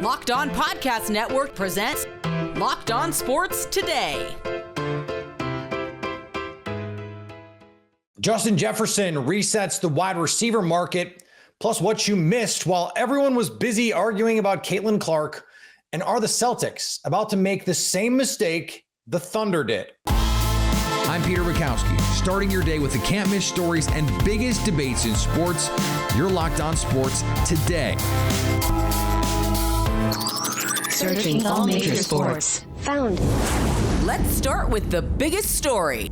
Locked On Podcast Network presents Locked On Sports Today. Justin Jefferson resets the wide receiver market, plus what you missed while everyone was busy arguing about Caitlin Clark. And are the Celtics about to make the same mistake the Thunder did? I'm Peter Bukowski, starting your day with the can't-miss stories and biggest debates in sports. You're Locked On Sports Today. Searching all major sports. Found. Let's start with the biggest story.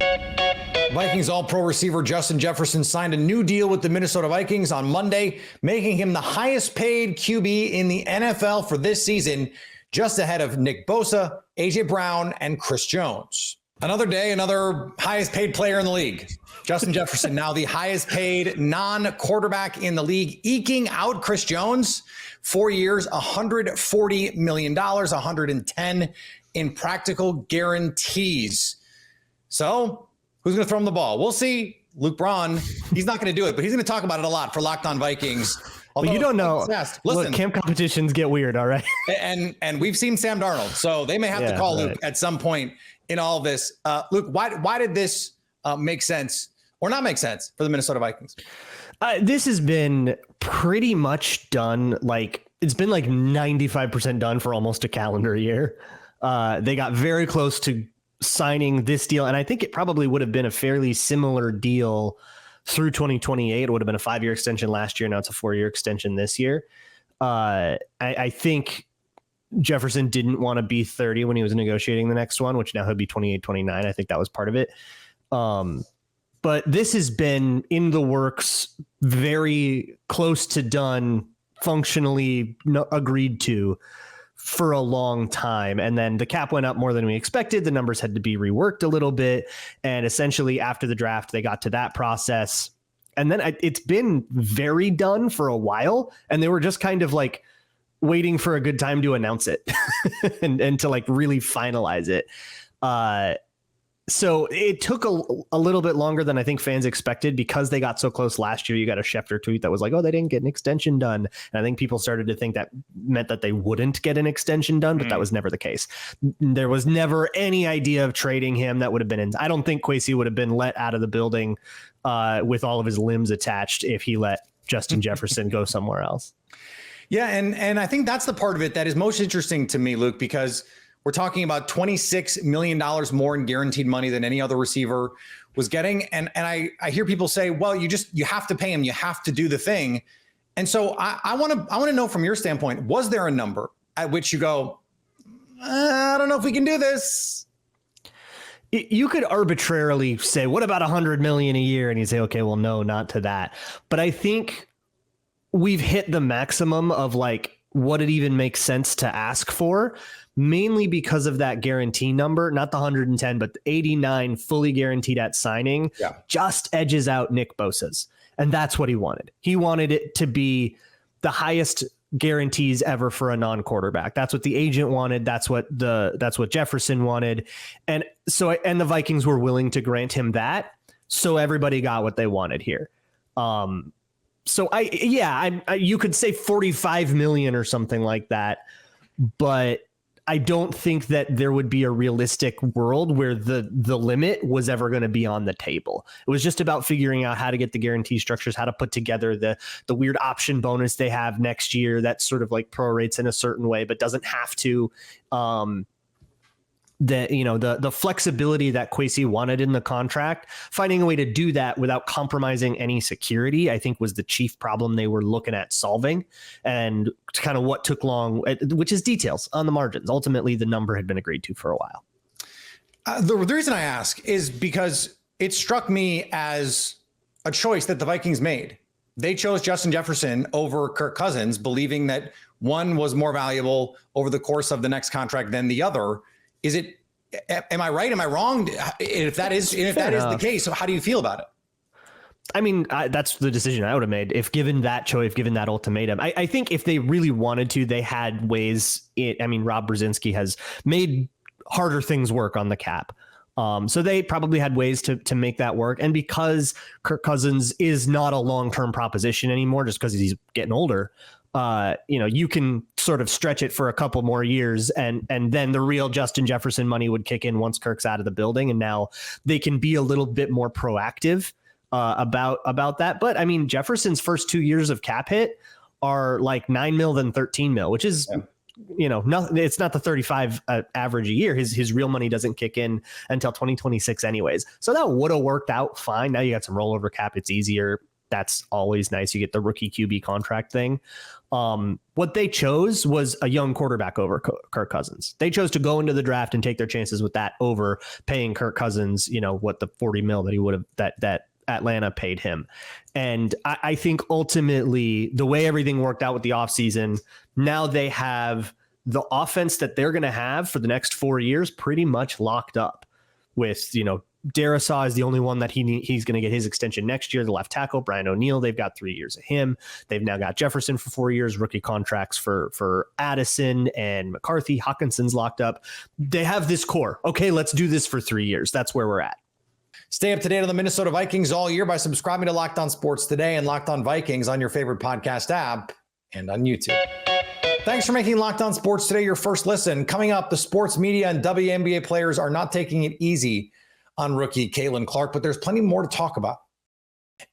Vikings All-Pro receiver Justin Jefferson signed a new deal with the Minnesota Vikings on Monday, making him the highest paid QB in the NFL for this season, just ahead of Nick Bosa, A.J. Brown, and Chris Jones. Another day, another highest paid player in the league. Justin Jefferson, now the highest paid non-quarterback in the league, eking out Chris Jones. 4 years, $140 million, 110 in practical guarantees. So who's going to throw him the ball? We'll see. Luke Braun, he's not going to do it, but he's going to talk about it a lot for Locked On Vikings. Although, you don't know. Listen, look, camp competitions get weird, all right? And we've seen Sam Darnold, so they may have to call Luke at some point in all of this. Luke, why did this make sense or not make sense for the Minnesota Vikings? This has been pretty much done. It's been 95% done for almost a calendar year. They got very close to signing this deal, and I think it probably would have been a fairly similar deal through 2028. It would have been a 5-year extension last year. Now it's a 4-year extension this year. I think Jefferson didn't want to be 30 when he was negotiating the next one, which now he'll be 28, 29. I think that was part of it. But this has been in the works, very close to done, functionally agreed to for a long time. And then the cap went up more than we expected. The numbers had to be reworked a little bit. And essentially after the draft, they got to that process. And then it's been very done for a while. And they were just kind of waiting for a good time to announce it and to really finalize it. So it took a little bit longer than I think fans expected because they got so close last year. You got a Schefter tweet that was like, oh, they didn't get an extension done. And I think people started to think that meant that they wouldn't get an extension done, but that was never the case. There was never any idea of trading him. That would have been I don't think Kwesi would have been let out of the building with all of his limbs attached if he let Justin Jefferson go somewhere else. Yeah, and I think that's the part of it that is most interesting to me, Luke, because we're talking about $26 million more in guaranteed money than any other receiver was getting. And I hear people say, well, you have to pay him. You have to do the thing. And so I want to know from your standpoint, was there a number at which you go, I don't know if we can do this? You could arbitrarily say, what about $100 million a year? And you say, okay, well, no, not to that. But I think we've hit the maximum of what it even makes sense to ask for, mainly because of that guarantee number, not the 110, but the 89 fully guaranteed at signing, just edges out Nick Bosa's. And that's what he wanted. He wanted it to be the highest guarantees ever for a non-quarterback. That's what the agent wanted. That's what Jefferson wanted. And the Vikings were willing to grant him that. So everybody got what they wanted here. So you could say 45 million or something like that, but I don't think that there would be a realistic world where the limit was ever going to be on the table. It was just about figuring out how to get the guarantee structures, how to put together the weird option bonus they have next year that sort of prorates in a certain way, but doesn't have to. The flexibility that Kwesi wanted in the contract, finding a way to do that without compromising any security, I think was the chief problem they were looking at solving, and kind of what took long, which is details on the margins. Ultimately, the number had been agreed to for a while. The reason I ask is because it struck me as a choice that the Vikings made. They chose Justin Jefferson over Kirk Cousins, believing that one was more valuable over the course of the next contract than the other. Am I right? Am I wrong? If that is the case, so how do you feel about it? I mean, that's the decision I would have made if given that choice, given that ultimatum. I think if they really wanted to, they had ways. Rob Brzezinski has made harder things work on the cap. So they probably had ways to make that work. And because Kirk Cousins is not a long-term proposition anymore, just because he's getting older, you can sort of stretch it for a couple more years, and then the real Justin Jefferson money would kick in once Kirk's out of the building, and now they can be a little bit more proactive about that. But I mean, Jefferson's first 2 years of cap hit are like $9 million than $13 million, which is it's not the 35 average a year. His real money doesn't kick in until 2026 anyways. So that would have worked out fine. Now you got some rollover cap. It's easier. That's always nice. You get the rookie QB contract thing. What they chose was a young quarterback over Kirk Cousins. They chose to go into the draft and take their chances with that over paying Kirk Cousins, what the $40 million that he would have, that Atlanta paid him. And I think ultimately the way everything worked out with the offseason, now they have the offense that they're going to have for the next 4 years pretty much locked up with, Darrisaw is the only one that he's going to get his extension next year. The left tackle, Brian O'Neill, they've got 3 years of him. They've now got Jefferson for 4 years, rookie contracts for Addison and McCarthy. Hawkinson's locked up. They have this core. Okay, let's do this for 3 years. That's where we're at. Stay up to date on the Minnesota Vikings all year by subscribing to Locked On Sports Today and Locked On Vikings on your favorite podcast app and on YouTube. Thanks for making Locked On Sports Today your first listen. Coming up, the sports media and WNBA players are not taking it easy on rookie Caitlin Clark, but there's plenty more to talk about.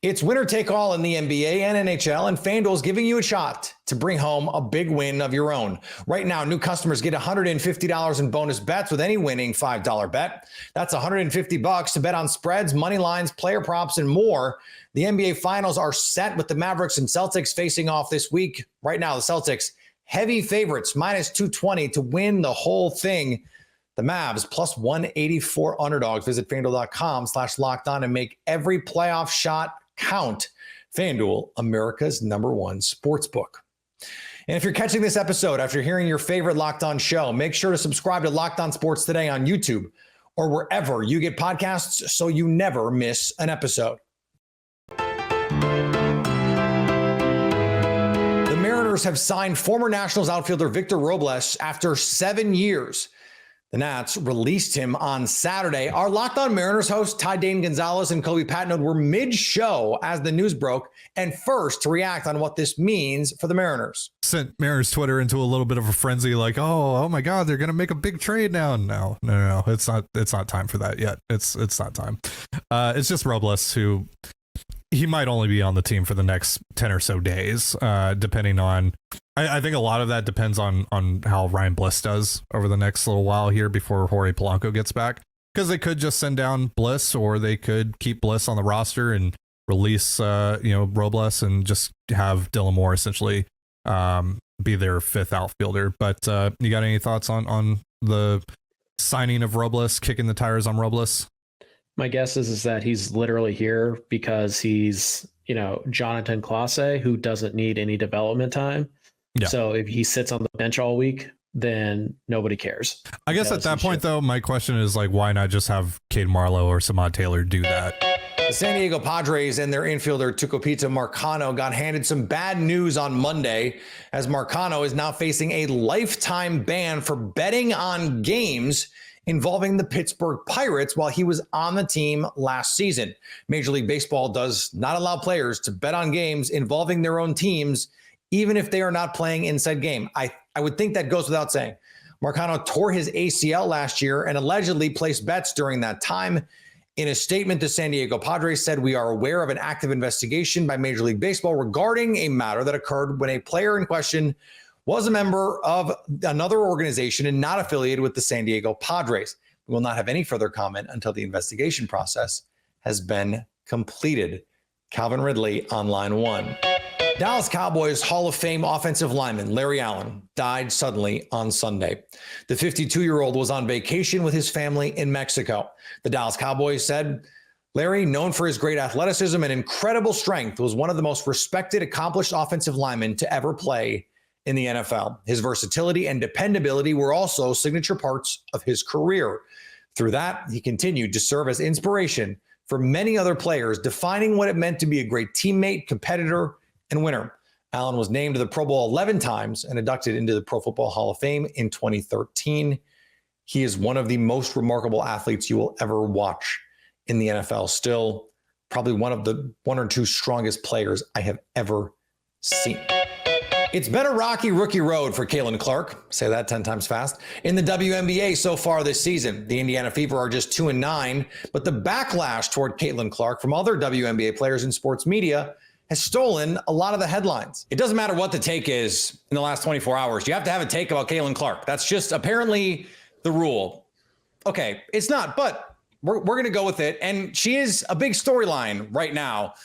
It's winner take all in the NBA and NHL, and FanDuel's giving you a shot to bring home a big win of your own. Right now, new customers get $150 in bonus bets with any winning $5 bet. That's $150 to bet on spreads, money lines, player props, and more. The NBA Finals are set with the Mavericks and Celtics facing off this week. Right now, the Celtics heavy favorites, minus 220 to win the whole thing. The Mavs plus 184 underdogs. Visit FanDuel.com/lockedon and make every playoff shot count. FanDuel, America's #1 sportsbook. And if you're catching this episode after hearing your favorite Locked On show, make sure to subscribe to Locked On Sports Today on YouTube or wherever you get podcasts so you never miss an episode. The Mariners have signed former Nationals outfielder Victor Robles after 7 years. The Nats released him on Saturday. Our Locked On Mariners host, Ty Dane Gonzalez and Kobe Patnode, were mid-show as the news broke and first to react on what this means for the Mariners. Sent Mariners Twitter into a little bit of a frenzy, like, oh my God, they're going to make a big trade now. No. It's not time for that yet. It's not time. It's just Robles, who he might only be on the team for the next 10 or so days, depending on, I think a lot of that depends on how Ryan Bliss does over the next little while here before Jorge Polanco gets back, because they could just send down Bliss, or they could keep Bliss on the roster and release, Robles and just have Dylan Moore essentially be their fifth outfielder. But you got any thoughts on the signing of Robles, kicking the tires on Robles? My guess is that he's literally here because he's, Jonathan Clase, who doesn't need any development time. Yeah. So if he sits on the bench all week, then nobody cares. I guess at that point, though, my question is, like, why not just have Cade Marlowe or Samad Taylor do that? The San Diego Padres and their infielder Tucupita Marcano got handed some bad news on Monday, as Marcano is now facing a lifetime ban for betting on games involving the Pittsburgh Pirates while he was on the team last season. Major League Baseball does not allow players to bet on games involving their own teams, even if they are not playing in said game. I would think that goes without saying. Marcano tore his ACL last year and allegedly placed bets during that time. In a statement, the San Diego Padres said, "We are aware of an active investigation by Major League Baseball regarding a matter that occurred when a player in question was a member of another organization and not affiliated with the San Diego Padres. We will not have any further comment until the investigation process has been completed." Calvin Ridley on line one. Dallas Cowboys Hall of Fame offensive lineman Larry Allen died suddenly on Sunday. The 52-year-old was on vacation with his family in Mexico. The Dallas Cowboys said, "Larry, known for his great athleticism and incredible strength, was one of the most respected, accomplished offensive linemen to ever play in the NFL. His versatility and dependability were also signature parts of his career. Through that, he continued to serve as inspiration for many other players, defining what it meant to be a great teammate, competitor, and winner." Allen was named to the Pro Bowl 11 times and inducted into the Pro Football Hall of Fame in 2013. He is one of the most remarkable athletes you will ever watch in the NFL. Still, probably one of the one or two strongest players I have ever seen. It's been a rocky rookie road for Caitlin Clark, say that 10 times fast, in the WNBA so far this season. The Indiana Fever are just 2-9, but the backlash toward Caitlin Clark from other WNBA players in sports media has stolen a lot of the headlines. It doesn't matter what the take is in the last 24 hours. You have to have a take about Caitlin Clark. That's just apparently the rule. Okay, it's not, but we're going to go with it. And she is a big storyline right now.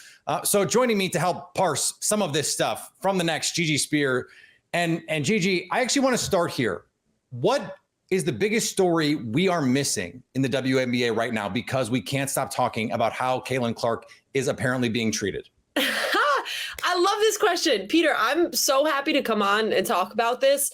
So joining me to help parse some of this stuff from the next, Gigi Spear. And Gigi, I actually want to start here. What is the biggest story we are missing in the WNBA right now because we can't stop talking about how Caitlin Clark is apparently being treated? I love this question, Peter. I'm so happy to come on and talk about this.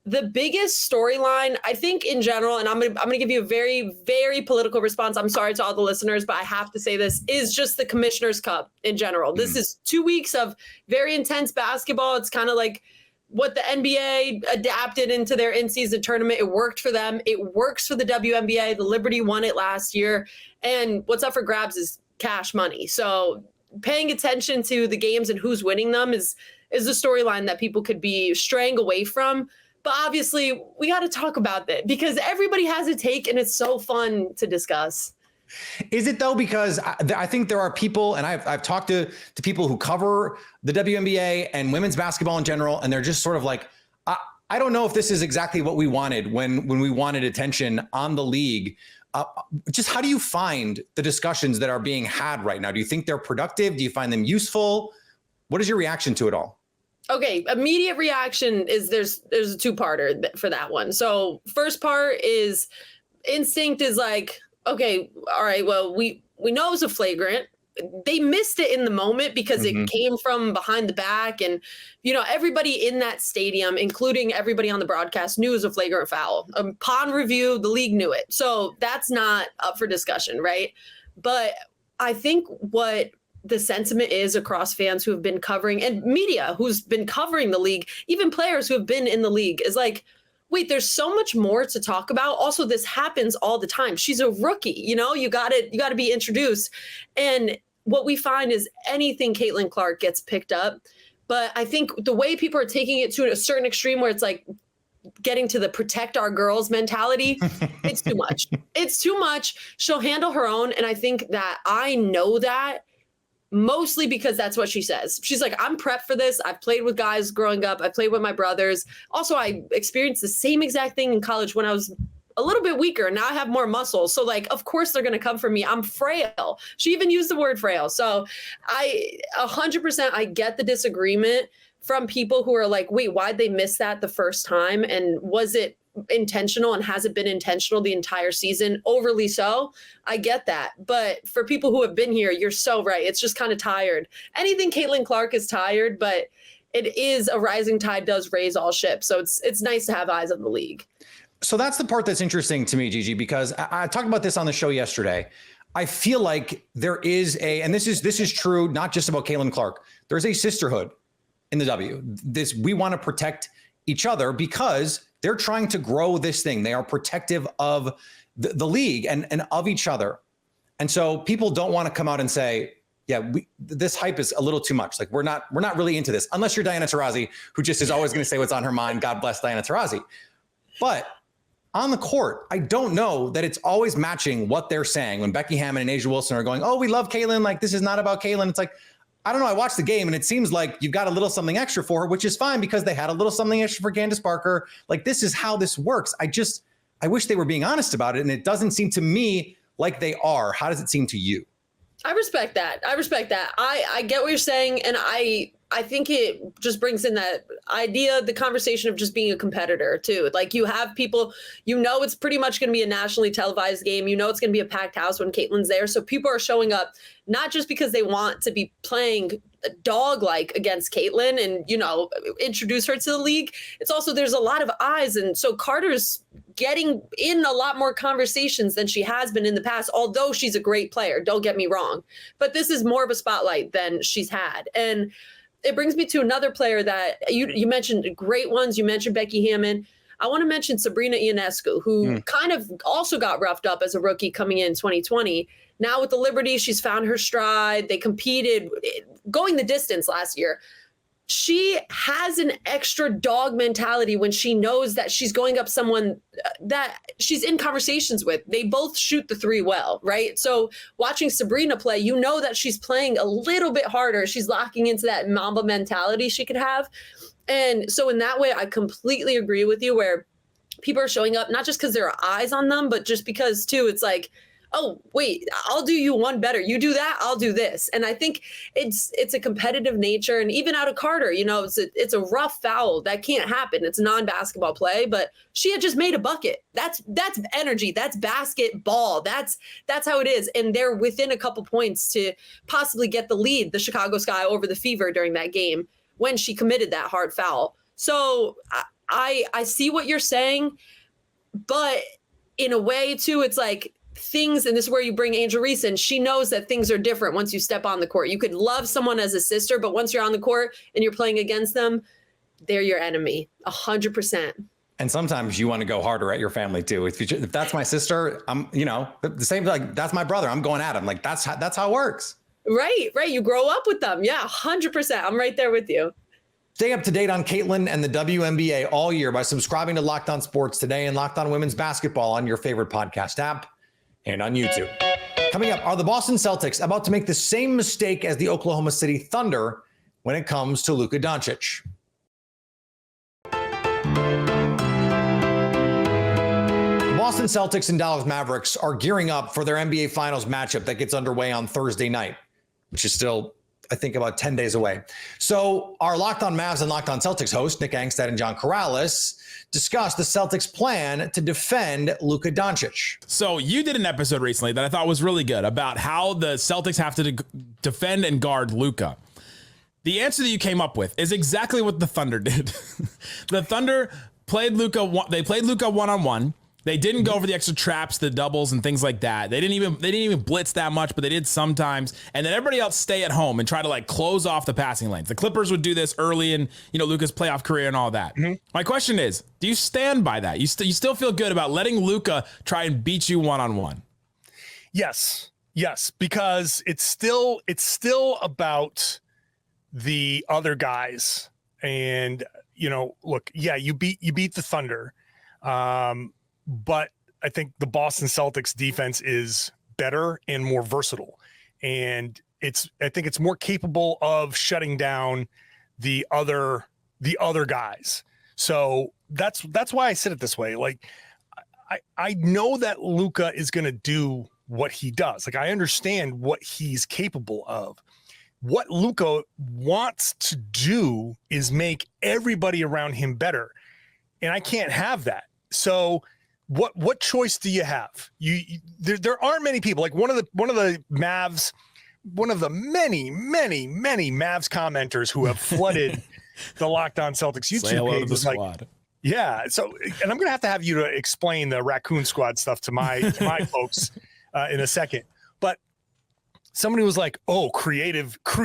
The biggest storyline, I think, in general, and I'm gonna give you a very, very political response. I'm sorry to all the listeners, but I have to say this, is just the Commissioner's Cup in general. This is 2 weeks of very intense basketball. It's kind of like what the NBA adapted into their in-season tournament. It worked for them. It works for the WNBA. The Liberty won it last year. And what's up for grabs is cash money. So paying attention to the games and who's winning them is a storyline that people could be straying away from. But obviously, we got to talk about that because everybody has a take and it's so fun to discuss. Is it though? Because I think there are people, and I've talked to people who cover the WNBA and women's basketball in general, and they're just sort of like, I don't know if this is exactly what we wanted when we wanted attention on the league. Just how do you find the discussions that are being had right now? Do you think they're productive? Do you find them useful? What is your reaction to it all? Okay, immediate reaction is there's a two-parter for that one. So first part is instinct is like, okay, all right, well, we know it was a flagrant. They missed it in the moment because it came from behind the back. And, everybody in that stadium, including everybody on the broadcast, knew it was a flagrant foul. Upon review, the league knew it. So that's not up for discussion, right? But I think what the sentiment is across fans who have been covering and media who's been covering the league, even players who have been in the league, is like, wait, there's so much more to talk about. Also, this happens all the time. She's a rookie, you got to be introduced. And what we find is anything Caitlin Clark gets picked up. But I think the way people are taking it to a certain extreme where it's like getting to the protect our girls mentality, it's too much. It's too much. She'll handle her own. And I think that I know that mostly because that's what she says. She's like, I'm prepped for this. I've played with guys growing up. I played with my brothers. Also, I experienced the same exact thing in college when I was a little bit weaker. Now I have more muscle. So of course they're going to come for me. I'm frail. She even used the word frail. So 100%, I get the disagreement from people who are like, wait, why'd they miss that the first time? And was it intentional and has it been intentional the entire season? Overly so. I get that. But for people who have been here, you're so right. It's just kind of tired. Anything Caitlin Clark is tired, but it is a rising tide does raise all ships. So it's nice to have eyes on the league. So that's the part that's interesting to me, Gigi, because I talked about this on the show yesterday. I feel like there is and this is true, not just about Caitlin Clark. There's a sisterhood in the W. We want to protect each other because they're trying to grow this thing. They are protective of the league and of each other. And so people don't want to come out and say, yeah, this hype is a little too much. Like we're not really into this, unless you're Diana Taurasi, who just is always going to say what's on her mind. God bless Diana Taurasi. But on the court, I don't know that it's always matching what they're saying. When Becky Hammon and A'ja Wilson are going, oh, we love Caitlin. Like this is not about Caitlin. It's like, I don't know. I watched the game and it seems like you've got a little something extra for her, which is fine because they had a little something extra for Candace Parker. Like this is how this works. I wish they were being honest about it. And it doesn't seem to me like they are. How does it seem to you? I respect that. I get what you're saying. And I think it just brings in that idea, the conversation of just being a competitor too. Like you have people, it's pretty much going to be a nationally televised game. It's going to be a packed house when Caitlin's there. So people are showing up, not just because they want to be playing dog-like against Caitlin and, introduce her to the league. It's also, there's a lot of eyes. And so Carter's getting in a lot more conversations than she has been in the past, although she's a great player. Don't get me wrong. But this is more of a spotlight than she's had. And it brings me to another player that you mentioned great ones. You mentioned Becky Hammon. I want to mention Sabrina Ionescu, who kind of also got roughed up as a rookie coming in 2020. Now with the Liberty, she's found her stride. They competed going the distance last year. she has an extra dog mentality when she knows that she's going up someone that she's in conversations with. They both shoot the three well, right? So watching Sabrina play, you know that she's playing a little bit harder. She's locking into that Mamba mentality she could have. And so in that way, I completely agree with you, where people are showing up, not just because there are eyes on them, but just because too, it's like, oh, wait, I'll do you one better. You do that, I'll do this. And I think it's a competitive nature. And even out of Carter, you know, it's a rough foul. That can't happen. It's non-basketball play, but she had just made a bucket. That's energy. That's basketball. That's how it is. And they're within a couple points to possibly get the lead, the Chicago Sky, over the Fever during that game when she committed that hard foul. So I see what you're saying, but in a way too, it's like, things, and this is where you bring Angel Reese in, she knows that things are different once you step on the court. You could love someone as a sister, but once you're on the court and you're playing against them, they're your enemy, 100%. And sometimes you want to go harder at your family too. If that's my sister, I'm, you know, the same, like that's my brother, I'm going at him. Like that's how it works. Right. You grow up with them. Yeah, 100%. I'm right there with you. Stay up to date on Caitlin and the WNBA all year by subscribing to Locked On Sports Today and Locked On Women's Basketball on your favorite podcast app and on YouTube. Coming up, are the Boston Celtics about to make the same mistake as the Oklahoma City Thunder when it comes to Luka Doncic? The Boston Celtics and Dallas Mavericks are gearing up for their NBA Finals matchup that gets underway on Thursday night, which is still, I think, about 10 days away. So our Locked On Mavs and Locked On Celtics hosts, Nick Angstad and John Corrales, discussed the Celtics' plan to defend Luka Doncic. So you did an episode recently that I thought was really good about how the Celtics have to defend and guard Luka. The answer that you came up with is exactly what the Thunder did. The Thunder played Luka. They played Luka one-on-one. They didn't go over the extra traps, the doubles, and things like that. They didn't even blitz that much, but they did sometimes. And then everybody else stay at home and try to like close off the passing lanes. The Clippers would do this early in Luka's playoff career and all that. Mm-hmm. My question is, do you stand by that? You still feel good about letting Luka try and beat you one-on-one? Yes, because it's still about the other guys. And look, yeah, you beat the Thunder. But I think the Boston Celtics defense is better and more versatile. And I think it's more capable of shutting down the other guys. So that's why I said it this way. Like, I know that Luka is going to do what he does. Like, I understand what he's capable of. What Luka wants to do is make everybody around him better. And I can't have that. So what choice do you have? There aren't many people. Like one of the Mavs, one of the many Mavs commenters who have flooded the Locked On Celtics YouTube page is like, yeah. So, and I'm gonna have you to explain the Raccoon Squad stuff to my folks in a second. But somebody was like, "Oh,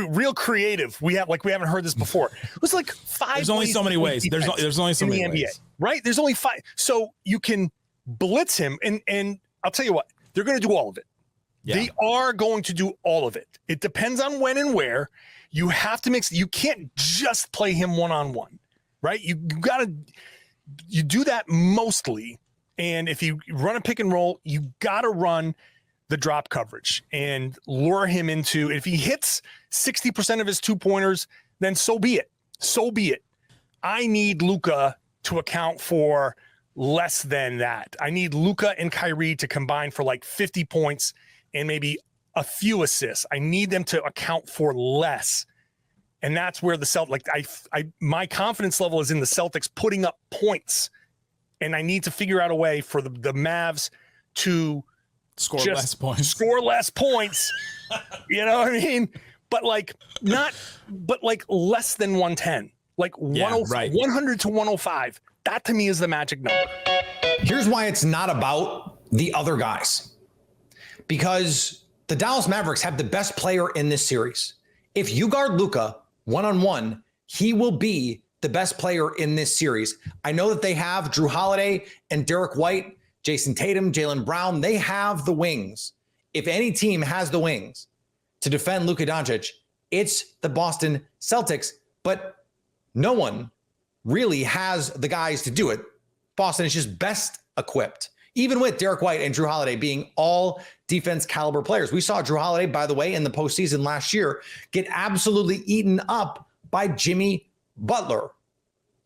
real creative. We haven't heard this before." It was like 5. There's only so many ways. There's only so many ways. NBA, right? There's only 5. So you can blitz him, and I'll tell you what, they're going to do all of it. Yeah. They are going to do all of it. It depends on when and where. You have to mix. You can't just play him one-on-one, right? You do that mostly. And if you run a pick and roll, you got to run the drop coverage and lure him into, if he hits 60% of his 2-pointers, then so be it. I need Luka to account for less than that. I need Luka and Kyrie to combine for like 50 points and maybe a few assists. I need them to account for less. And that's where the Celtics, my confidence level is in the Celtics putting up points. And I need to figure out a way for the Mavs to score less points. You know what I mean? But less than 110. Like 100 to 105. That to me is the magic number. Here's why it's not about the other guys. Because the Dallas Mavericks have the best player in this series. If you guard Luka one-on-one, he will be the best player in this series. I know that they have Drew Holiday and Derek White, Jason Tatum, Jaylen Brown. They have the wings. If any team has the wings to defend Luka Doncic, it's the Boston Celtics. But No one really has the guys to do it. Boston is just best equipped, even with Derek White and Drew Holiday being all defense caliber players. We saw Drew Holiday, by the way, in the postseason last year, get absolutely eaten up by Jimmy Butler.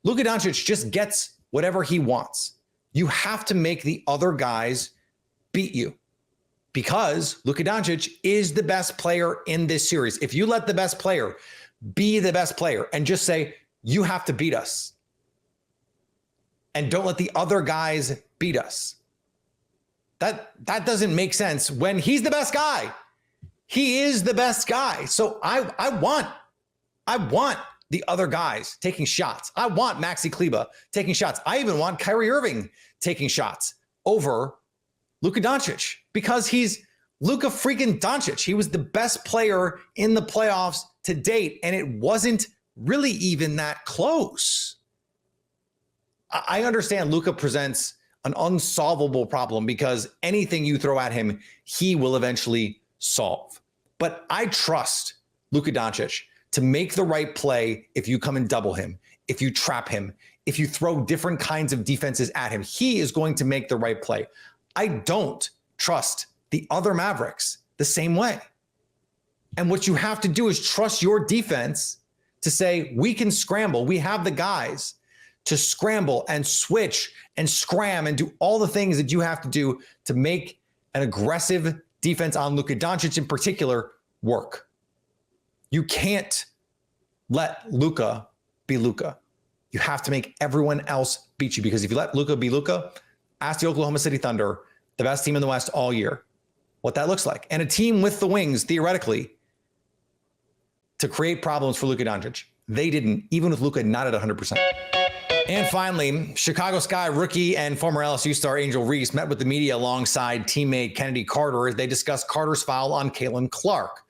Luka Doncic just gets whatever he wants. You have to make the other guys beat you because Luka Doncic is the best player in this series. If you let the best player be the best player and just say, you have to beat us, and don't let the other guys beat us, that doesn't make sense when he's the best guy. He is the best guy. So I want the other guys taking shots. I want Maxi Kleber taking shots. I even want Kyrie Irving taking shots over Luka Doncic because he's Luka freaking Doncic. He was the best player in the playoffs to date, and it wasn't really even that close. I understand Luka presents an unsolvable problem because anything you throw at him, he will eventually solve. But I trust Luka Doncic to make the right play if you come and double him, if you trap him, if you throw different kinds of defenses at him. He is going to make the right play. I don't trust the other Mavericks the same way. And what you have to do is trust your defense to say, we can scramble. We have the guys to scramble and switch and scram and do all the things that you have to do to make an aggressive defense on Luka Doncic in particular work. You can't let Luka be Luka. You have to make everyone else beat you, because if you let Luka be Luka, ask the Oklahoma City Thunder, the best team in the West all year, what that looks like. And a team with the wings, theoretically, to create problems for Luka Doncic. They didn't, even with Luka not at 100%. And finally, Chicago Sky rookie and former LSU star Angel Reese met with the media alongside teammate Kennedy Carter as they discussed Carter's foul on Caitlin Clark.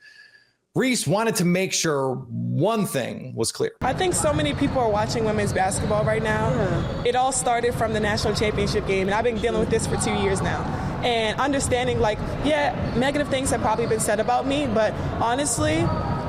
Reese wanted to make sure one thing was clear. I think so many people are watching women's basketball right now. It all started from the national championship game, and I've been dealing with this for 2 years now. And understanding, like, yeah, negative things have probably been said about me, but honestly,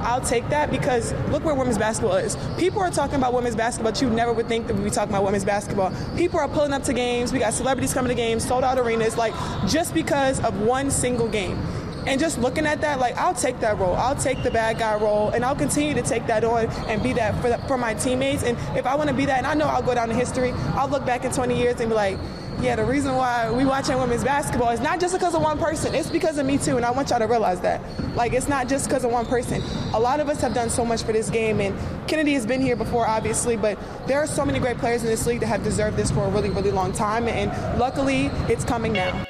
I'll take that because look where women's basketball is. People are talking about women's basketball, but you never would think that we'd be talking about women's basketball. People are pulling up to games. We got celebrities coming to games, sold out arenas, like just because of one single game. And just looking at that, like, I'll take that role. I'll take the bad guy role, and I'll continue to take that on and be that for my teammates. And if I want to be that, and I know I'll go down in history, I'll look back in 20 years and be like, yeah, the reason why we watching women's basketball is not just because of one person. It's because of me too, and I want y'all to realize that. Like, it's not just because of one person. A lot of us have done so much for this game, and Kennedy has been here before, obviously, but there are so many great players in this league that have deserved this for a really, really long time, and luckily, it's coming now.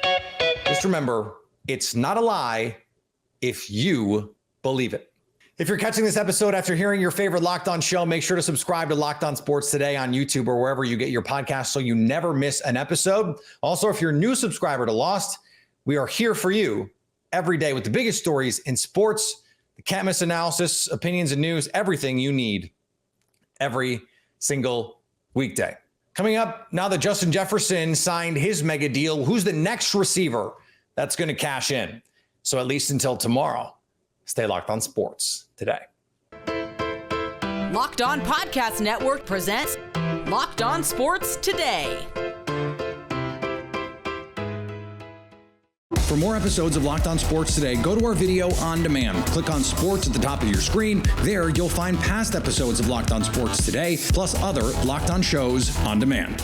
Just remember, it's not a lie if you believe it. If you're catching this episode after hearing your favorite Locked On show, make sure to subscribe to Locked On Sports Today on YouTube or wherever you get your podcasts so you never miss an episode. Also, if you're a new subscriber to Lost, we are here for you every day with the biggest stories in sports, the can't miss analysis, opinions and news, everything you need every single weekday. Coming up, now that Justin Jefferson signed his mega deal, who's the next receiver that's going to cash in? So at least until tomorrow, stay locked on sports today. Locked On Podcast Network presents Locked On Sports Today. For more episodes of Locked On Sports Today, go to our video on demand. Click on sports at the top of your screen. There, you'll find past episodes of Locked On Sports Today, plus other Locked On shows on demand.